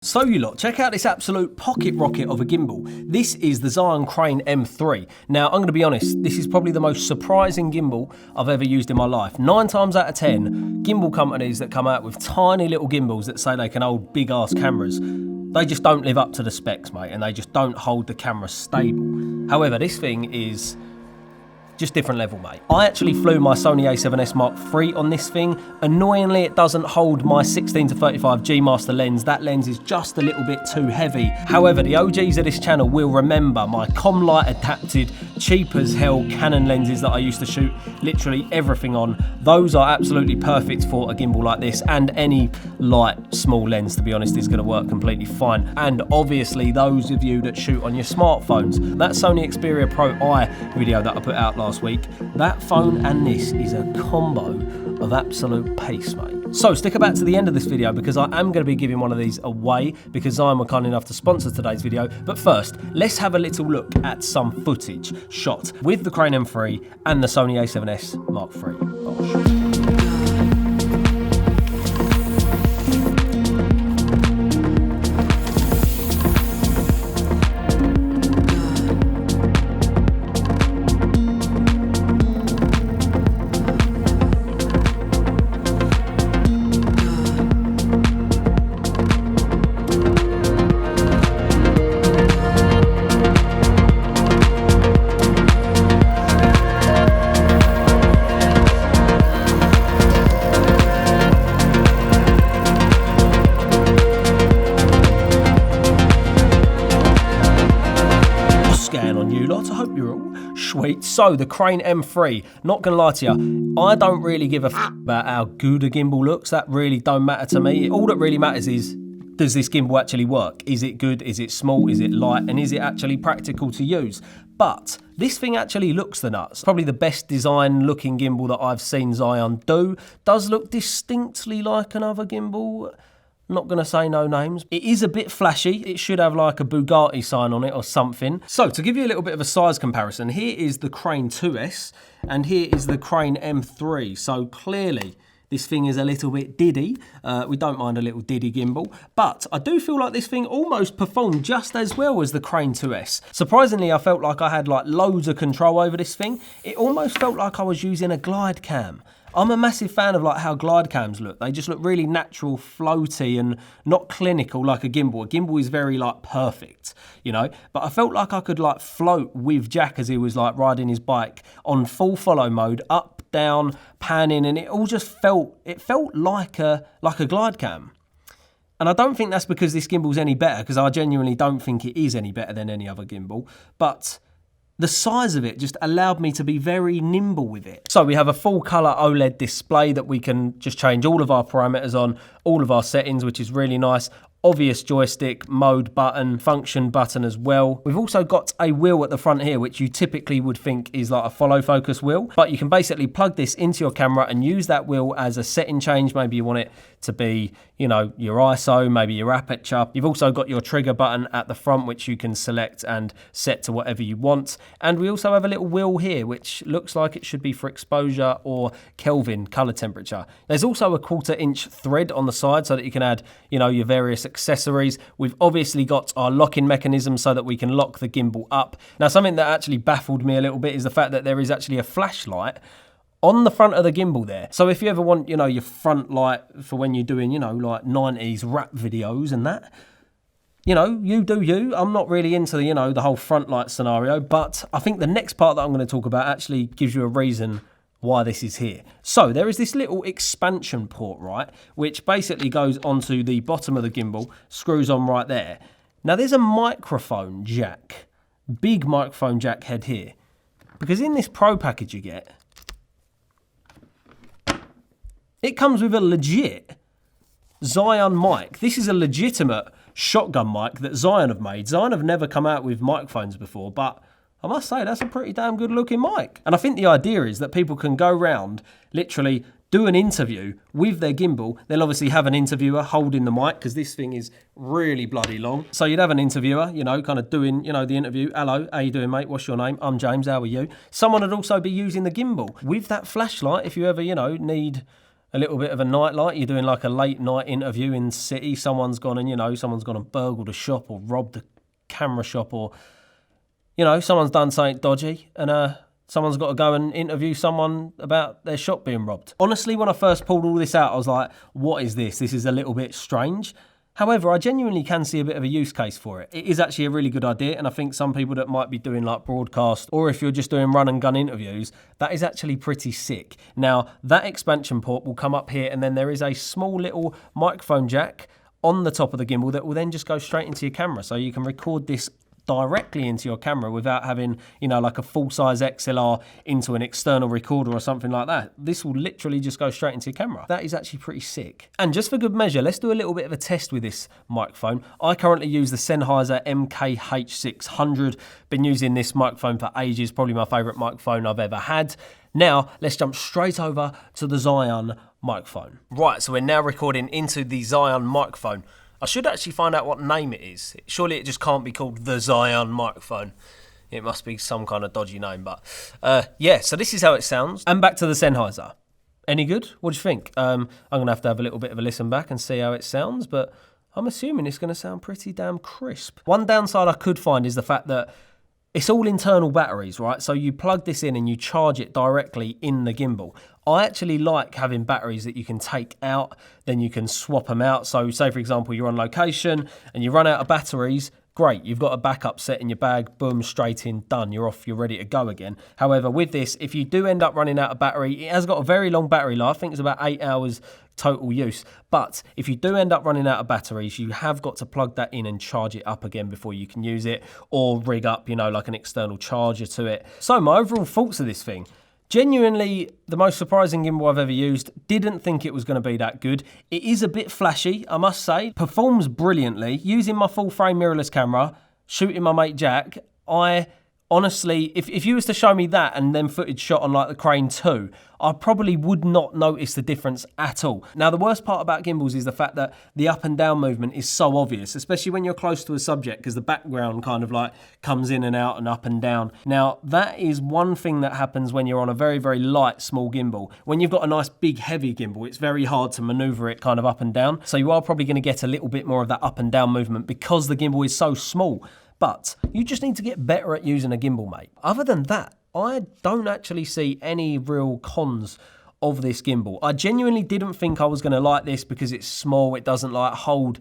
So you lot, check out this absolute pocket rocket of a gimbal. This is the Zhiyun Crane M3. Now, I'm going to be honest, this is probably the most surprising gimbal I've ever used in my life. 9 times out of 10, gimbal companies that come out with tiny little gimbals that say they can hold big ass cameras, they just don't live up to the specs, mate, and they just don't hold the camera stable. However, this thing is just different level, mate. I actually flew my Sony A7S Mark III on this thing. Annoyingly, it doesn't hold my 16-35 G Master lens. That lens is just a little bit too heavy. However, the OGs of this channel will remember my Comlight adapted, cheap as hell Canon lenses that I used to shoot literally everything on. Those are absolutely perfect for a gimbal like this, and any light, small lens, to be honest, is gonna work completely fine. And obviously, those of you that shoot on your smartphones, that Sony Xperia Pro I video that I put out last week, that phone and this is a combo of absolute pace, mate. So stick about to the end of this video because I am going to be giving one of these away because I'm kind enough to sponsor today's video. But first, let's have a little look at some footage shot with the Crane M3 and the Sony A7S Mark III. Bosh. I hope you're all sweet. So the Crane M3, not gonna lie to you, I don't really give a f about how good a gimbal looks. That really don't matter to me. All that really matters is, does this gimbal actually work? Is it good? Is it small? Is it light? And is it actually practical to use? But this thing actually looks the nuts. Probably the best design looking gimbal that I've seen Zhiyun do. Does look distinctly like another gimbal. Not gonna say no names. It is a bit flashy. It should have like a Bugatti sign on it or something. So to give you a little bit of a size comparison, here is the Crane 2S and here is the Crane M3. So clearly this thing is a little bit diddy. We don't mind a little diddy gimbal, but I do feel like this thing almost performed just as well as the Crane 2S. Surprisingly, I felt like I had like loads of control over this thing. It almost felt like I was using a glide cam. I'm a massive fan of like how glide cams look. They just look really natural, floaty, and not clinical like a gimbal. A gimbal is very like perfect, you know? But I felt like I could like float with Jack as he was like riding his bike on full follow mode, up, down, panning, and it all just felt like a glide cam. And I don't think that's because this gimbal's any better, because I genuinely don't think it is any better than any other gimbal, but the size of it just allowed me to be very nimble with it. So we have a full color OLED display that we can just change all of our parameters on, all of our settings, which is really nice. Obvious joystick, mode button, function button as well. We've also got a wheel at the front here, which you typically would think is like a follow focus wheel, but you can basically plug this into your camera and use that wheel as a setting change. Maybe you want it to be, you know, your ISO, maybe your aperture. You've also got your trigger button at the front, which you can select and set to whatever you want. And we also have a little wheel here, which looks like it should be for exposure or Kelvin color temperature. There's also a 1/4 inch thread on the side so that you can add, you know, your various accessories. We've obviously got our locking mechanism so that we can lock the gimbal up. Now, something that actually baffled me a little bit is the fact that there is actually a flashlight on the front of the gimbal there. So if you ever want, you know, your front light for when you're doing, you know, like 90s rap videos and that, you know, you do you. I'm not really into the, you know, the whole front light scenario, but I think the next part that I'm going to talk about actually gives you a reason why this is here. So there is this little expansion port, right, which basically goes onto the bottom of the gimbal, screws on right there. Now there's a microphone jack, big microphone jack head here, because in this Pro package you get, it comes with a legit Zhiyun mic. This is a legitimate shotgun mic that Zhiyun have made. Zhiyun have never come out with microphones before, but I must say that's a pretty damn good looking mic. And I think the idea is that people can go around, literally do an interview with their gimbal. They'll obviously have an interviewer holding the mic because this thing is really bloody long. So you'd have an interviewer, you know, kind of doing, you know, the interview. Hello, how you doing, mate? What's your name? I'm James, how are you? Someone would also be using the gimbal with that flashlight if you ever, you know, need a little bit of a nightlight. You're doing like a late night interview in the city. Someone's gone and, someone's gone and burgled a shop or robbed a camera shop, or, someone's done something dodgy, and someone's got to go and interview someone about their shop being robbed. Honestly, when I first pulled all this out, I was like, what is this? This is a little bit strange. However, I genuinely can see a bit of a use case for it. It is actually a really good idea, and I think some people that might be doing like broadcast, or if you're just doing run and gun interviews, that is actually pretty sick. Now, that expansion port will come up here, and then there is a small little microphone jack on the top of the gimbal that will then just go straight into your camera. So you can record this directly into your camera without having, like a full-size XLR into an external recorder or something like that. This will literally just go straight into your camera. That is actually pretty sick. And just for good measure, let's do a little bit of a test with this microphone. I currently use the Sennheiser MKH600. Been using this microphone for ages, probably my favourite microphone I've ever had. Now, let's jump straight over to the Zhiyun microphone. Right, so we're now recording into the Zhiyun microphone. I should actually find out what name it is. Surely it just can't be called the Zhiyun microphone. It must be some kind of dodgy name, but yeah, so this is how it sounds. And back to the Sennheiser. Any good? What do you think? I'm going to have a little bit of a listen back and see how it sounds, but I'm assuming it's going to sound pretty damn crisp. One downside I could find is the fact that it's all internal batteries, right? So you plug this in and you charge it directly in the gimbal. I actually like having batteries that you can take out, then you can swap them out. So say, for example, you're on location and you run out of batteries. Great, you've got a backup set in your bag, boom, straight in, done, you're off, you're ready to go again. However, with this, if you do end up running out of battery, it has got a very long battery life. I think it's about 8 hours total use. But if you do end up running out of batteries, you have got to plug that in and charge it up again before you can use it, or rig up, like an external charger to it. So my overall thoughts of this thing. Genuinely, the most surprising gimbal I've ever used. Didn't think it was going to be that good. It is a bit flashy, I must say. Performs brilliantly. Using my full frame mirrorless camera, shooting my mate Jack, honestly, if you was to show me that and then footage shot on like the Crane 2, I probably would not notice the difference at all. Now, the worst part about gimbals is the fact that the up and down movement is so obvious, especially when you're close to a subject, because the background kind of like comes in and out and up and down. Now, that is one thing that happens when you're on a very, very light, small gimbal. When you've got a nice, big, heavy gimbal, it's very hard to maneuver it kind of up and down. So you are probably going to get a little bit more of that up and down movement because the gimbal is so small. But you just need to get better at using a gimbal, mate. Other than that, I don't actually see any real cons of this gimbal. I genuinely didn't think I was going to like this because it's small. It doesn't like hold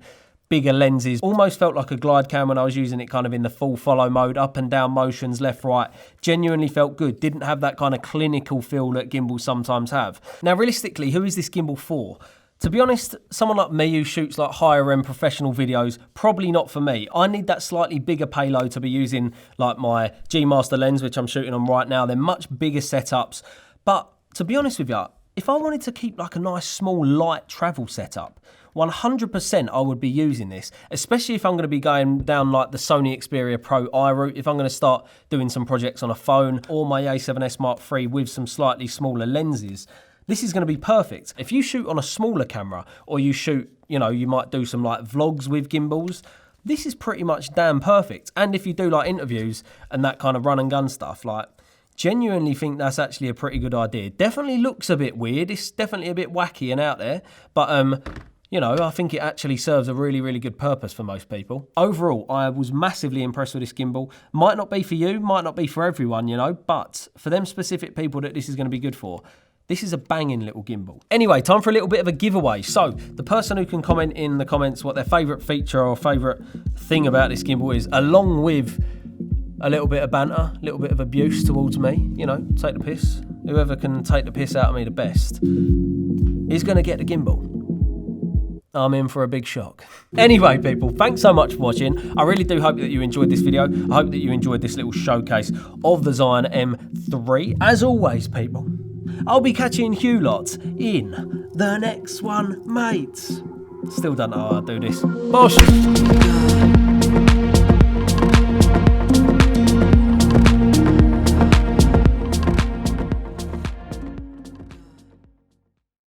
bigger lenses. Almost felt like a glide cam when I was using it kind of in the full follow mode, up and down motions, left, right. Genuinely felt good. Didn't have that kind of clinical feel that gimbals sometimes have. Now, realistically, who is this gimbal for? To be honest, someone like me who shoots like higher end professional videos, probably not for me. I need that slightly bigger payload to be using like my G Master lens, which I'm shooting on right now. They're much bigger setups. But to be honest with you, if I wanted to keep like a nice small light travel setup, 100% I would be using this, especially if I'm going to be going down like the Sony Xperia Pro I route, if I'm going to start doing some projects on a phone or my A7S Mark III with some slightly smaller lenses. This is going to be perfect. If you shoot on a smaller camera or you shoot, you might do some like vlogs with gimbals, this is pretty much damn perfect. And if you do like interviews and that kind of run and gun stuff, like genuinely think that's actually a pretty good idea. Definitely looks a bit weird. It's definitely a bit wacky and out there, but I think it actually serves a really, really good purpose for most people. Overall, I was massively impressed with this gimbal. Might not be for you, might not be for everyone, but for them specific people that this is going to be good for, this is a banging little gimbal. Anyway, time for a little bit of a giveaway. So, the person who can comment in the comments what their favourite feature or favourite thing about this gimbal is, along with a little bit of banter, a little bit of abuse towards me, take the piss. Whoever can take the piss out of me the best is going to get the gimbal. I'm in for a big shock. Anyway, people, thanks so much for watching. I really do hope that you enjoyed this video. I hope that you enjoyed this little showcase of the Zhiyun M3. As always, people, I'll be catching you lot in the next one, mates. Still don't know how I do this. Bosh!